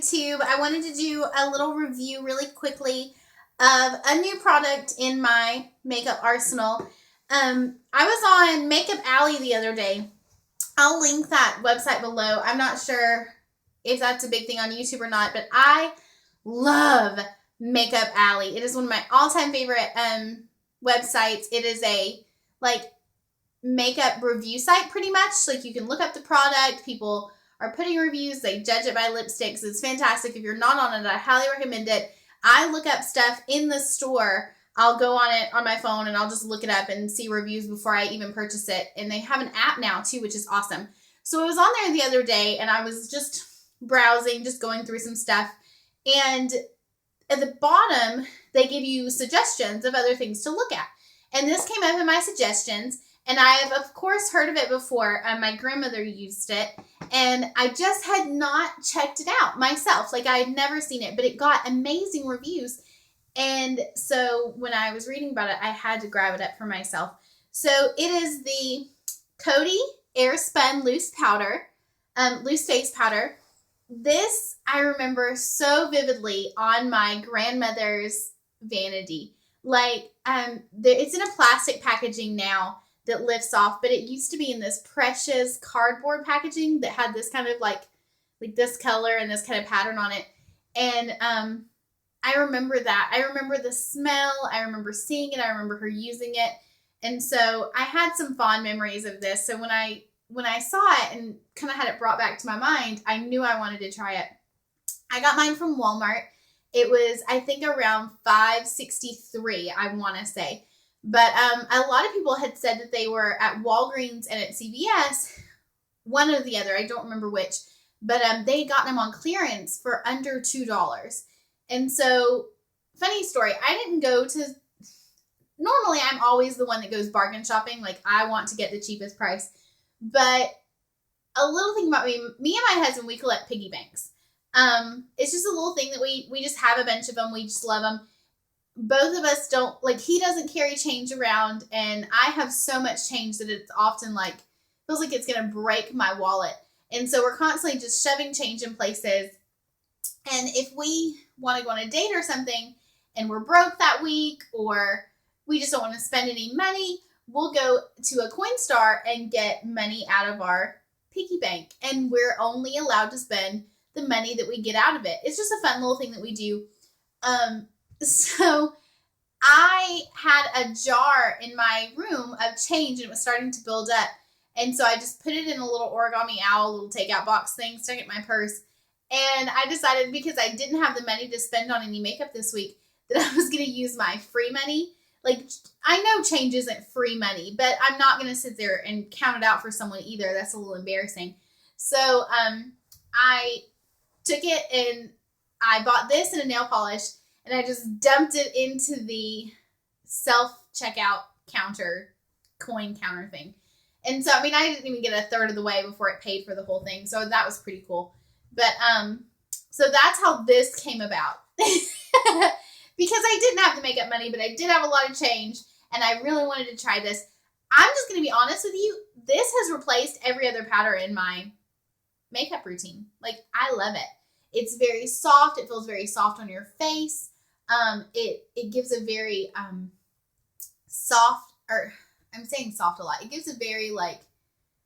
YouTube. I wanted to do a little review really quickly of a new product in my makeup arsenal. I was on Makeup Alley the other day. I'll link that website below. I'm not sure if that's a big thing on YouTube or not, but I love Makeup Alley. It is one of my all-time favorite websites. It is a makeup review site pretty much. Like you can look up the product, people are putting reviews, they judge it by lipsticks. It's fantastic. If you're not on it, I highly recommend it. I look up stuff in the store. I'll go on it on my phone and I'll just look it up and see reviews before I even purchase it. And they have an app now too, which is awesome. So I was on there the other day and I was just browsing, just going through some stuff. And at the bottom, they give you suggestions of other things to look at. And this came up in my suggestions. And I've, of course, heard of it before. My grandmother used it. And I just had not checked it out myself. Like, I had never seen it. But it got amazing reviews. And so when I was reading about it, I had to grab it up for myself. So it is the Coty Airspun loose powder, loose face powder. This I remember so vividly on my grandmother's vanity. Like, it's in a plastic packaging now that lifts off, but it used to be in this precious cardboard packaging that had this kind of like this color and this kind of pattern on it. And I remember that. I remember the smell. I remember seeing it. I remember her using it. And so I had some fond memories of this. So when I saw it and kind of had it brought back to my mind, I knew I wanted to try it. I got mine from Walmart. It was, I think, around $5.63, I want to say. But a lot of people had said that they were at Walgreens and at CVS, one or the other, I don't remember which, but they had gotten them on clearance for under $2. And so, funny story, I didn't go to, normally I'm always the one that goes bargain shopping, like I want to get the cheapest price, but a little thing about me and my husband, we collect piggy banks. It's just a little thing that we just have a bunch of them, we just love them. Both of us don't, like, he doesn't carry change around, and I have so much change that it's often like, feels like it's going to break my wallet. And so we're constantly just shoving change in places. And if we want to go on a date or something, and we're broke that week, or we just don't want to spend any money, we'll go to a Coinstar and get money out of our piggy bank. And we're only allowed to spend the money that we get out of it. It's just a fun little thing that we do. So I had a jar in my room of change and it was starting to build up. And so I just put it in a little origami owl, little takeout box thing, stuck it in my purse. And I decided, because I didn't have the money to spend on any makeup this week, that I was going to use my free money. Like, I know change isn't free money, but I'm not going to sit there and count it out for someone either. That's a little embarrassing. So I took it and I bought this and a nail polish. And I just dumped it into the self-checkout counter, coin counter thing. And so, I mean, I didn't even get a third of the way before it paid for the whole thing. So that was pretty cool. But, so that's how this came about. Because I didn't have the makeup money, but I did have a lot of change. And I really wanted to try this. I'm just going to be honest with you. This has replaced every other powder in my makeup routine. Like, I love it. It's very soft. It feels very soft on your face. It gives a very soft, or I'm saying soft a lot. It gives a very like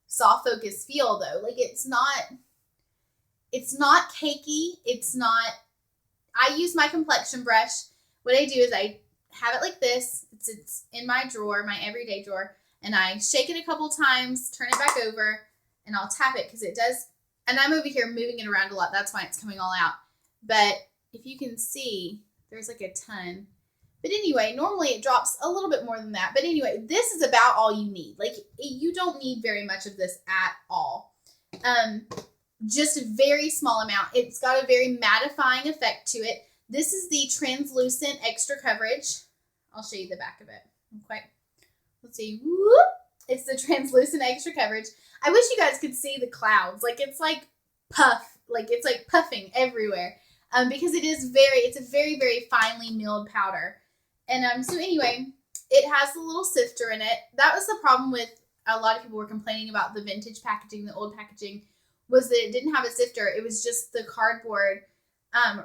soft focus feel though. Like it's not cakey. It's not, I use my complexion brush. What I do is I have it like this. It's in my drawer, my everyday drawer, and I shake it a couple times, turn it back over, and I'll tap it because it does. And I'm over here moving it around a lot. That's why it's coming all out. But if you can see, there's like a ton. But anyway, normally it drops a little bit more than that. But anyway, this is about all you need. Like, you don't need very much of this at all. Just a very small amount. It's got a very mattifying effect to it. This is the translucent extra coverage. I'll show you the back of it. Okay. Let's see. Whoop. It's the translucent extra coverage. I wish you guys could see the clouds. Like, it's like puff. Like, it's like puffing everywhere. Because it's a very, very finely milled powder. And so anyway, it has a little sifter in it. That was the problem with a lot of people were complaining about the vintage packaging, the old packaging, was that it didn't have a sifter. It was just the cardboard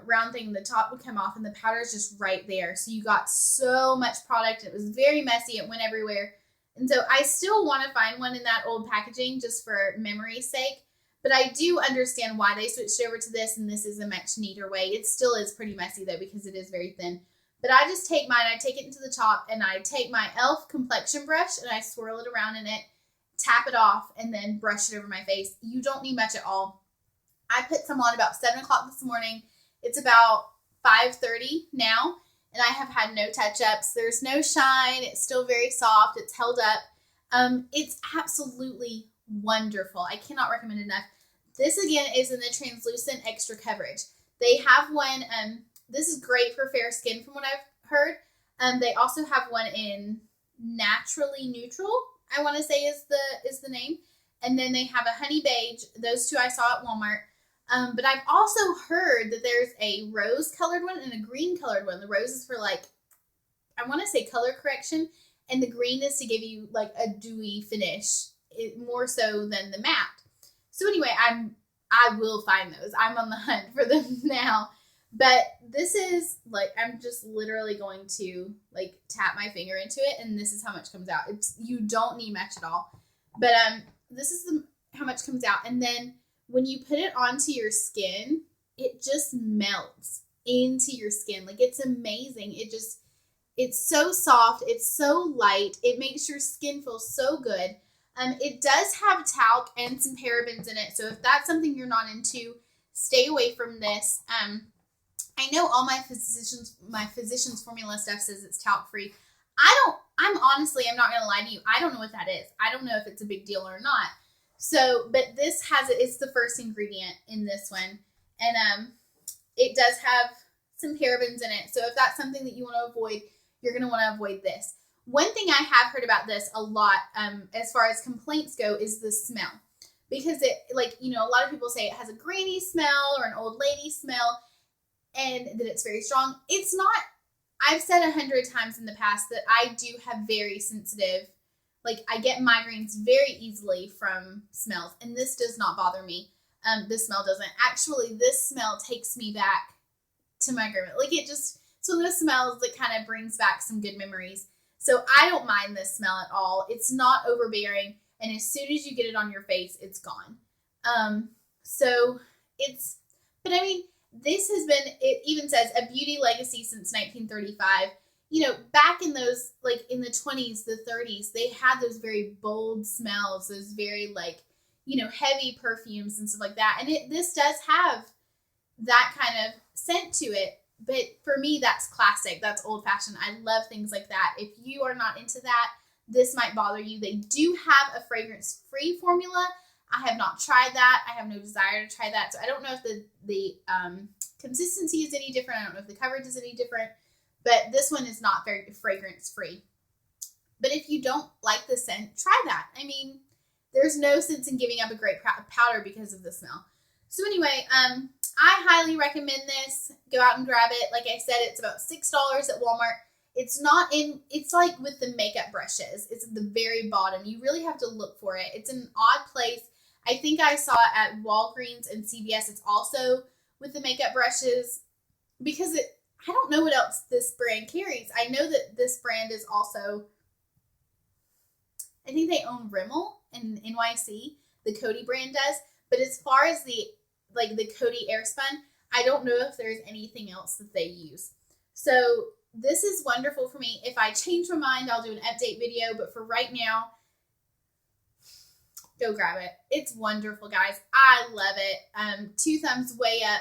round thing, the top would come off and the powder is just right there. So you got so much product. It was very messy. It went everywhere. And so I still want to find one in that old packaging just for memory's sake. But I do understand why they switched over to this, and this is a much neater way. It still is pretty messy though because it is very thin. But I just take mine, I take it into the top, and I take my e.l.f. complexion brush and I swirl it around in it, tap it off, and then brush it over my face. You don't need much at all. I put some on about 7 o'clock this morning. It's about 5:30 now, and I have had no touch-ups. There's no shine. It's still very soft. It's held up. It's absolutely wonderful. I cannot recommend enough. This, again, is in the translucent extra coverage. They have one, this is great for fair skin from what I've heard. They also have one in naturally neutral, I want to say is the name. And then they have a honey beige. Those two I saw at Walmart. But I've also heard that there's a rose colored one and a green colored one. The rose is for like, I want to say color correction, and the green is to give you like a dewy finish, more so than the matte. So anyway, I will find those. I'm on the hunt for them now. But this is like, I'm just literally going to like tap my finger into it, and this is how much comes out. You don't need much at all. But this is how much comes out. And then when you put it onto your skin, it just melts into your skin. Like, it's amazing. It's so soft. It's so light. It makes your skin feel so good. It does have talc and some parabens in it. So if that's something you're not into, stay away from this. I know all my physician's formula stuff says it's talc free. I'm not going to lie to you. I don't know what that is. I don't know if it's a big deal or not. So, but this has it. It's the first ingredient in this one. And it does have some parabens in it. So if that's something that you want to avoid, you're going to want to avoid this. One thing I have heard about this a lot, as far as complaints go, is the smell. Because it, like, you know, a lot of people say it has a granny smell or an old lady smell, and that it's very strong. It's not. I've said 100 times in the past that I do have very sensitive, like, I get migraines very easily from smells, and this does not bother me. This smell doesn't. Actually, this smell takes me back to my grandma. Like, it's one of those smells that kind of brings back some good memories. So I don't mind this smell at all. It's not overbearing, and as soon as you get it on your face, it's gone. But I mean, this has been, it even says, a beauty legacy since 1935. You know, back in those, like, in the 20s, the 30s, they had those very bold smells, those very, like, you know, heavy perfumes and stuff like that. And this does have that kind of scent to it. But for me, that's classic. That's old-fashioned. I love things like that. If you are not into that, this might bother you. They do have a fragrance-free formula. I have not tried that. I have no desire to try that. So I don't know if the consistency is any different. I don't know if the coverage is any different. But this one is not very fragrance-free. But if you don't like the scent, try that. I mean, there's no sense in giving up a great powder because of the smell. So anyway, I highly recommend this. Go out and grab it. Like I said, it's about $6 at Walmart. It's like with the makeup brushes. It's at the very bottom. You really have to look for it. It's an odd place. I think I saw it at Walgreens and CVS. It's also with the makeup brushes because I don't know what else this brand carries. I know that this brand is also, I think they own Rimmel in NYC. The Coty brand does. But as far as the Coty Airspun, I don't know if there's anything else that they use. So this is wonderful for me. If I change my mind, I'll do an update video. But for right now, go grab it. It's wonderful, guys. I love it. 2 thumbs way up.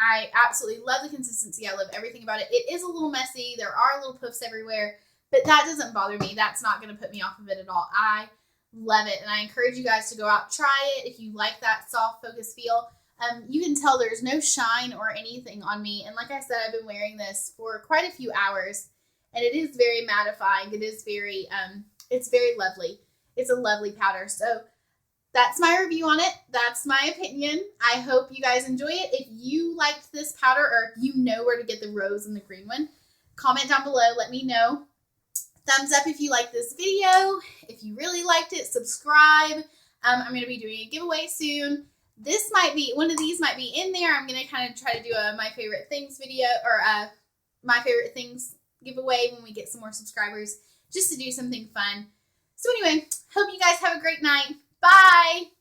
I absolutely love the consistency. I love everything about it. It is a little messy. There are little puffs everywhere. But that doesn't bother me. That's not going to put me off of it at all. I love it. And I encourage you guys to go out, try it. If you like that soft focus feel, you can tell there's no shine or anything on me. And like I said, I've been wearing this for quite a few hours, and it is very mattifying. It is very, it's very lovely. It's a lovely powder. So that's my review on it. That's my opinion. I hope you guys enjoy it. If you liked this powder, or if you know where to get the rose and the green one, comment down below. Let me know. Thumbs up if you like this video. If you really liked it, subscribe. I'm going to be doing a giveaway soon. this might be, one of these might be in there. I'm going to kind of try to do a my favorite things video, or my favorite things giveaway when we get some more subscribers, just to do something fun. So anyway, hope you guys have a great night. Bye!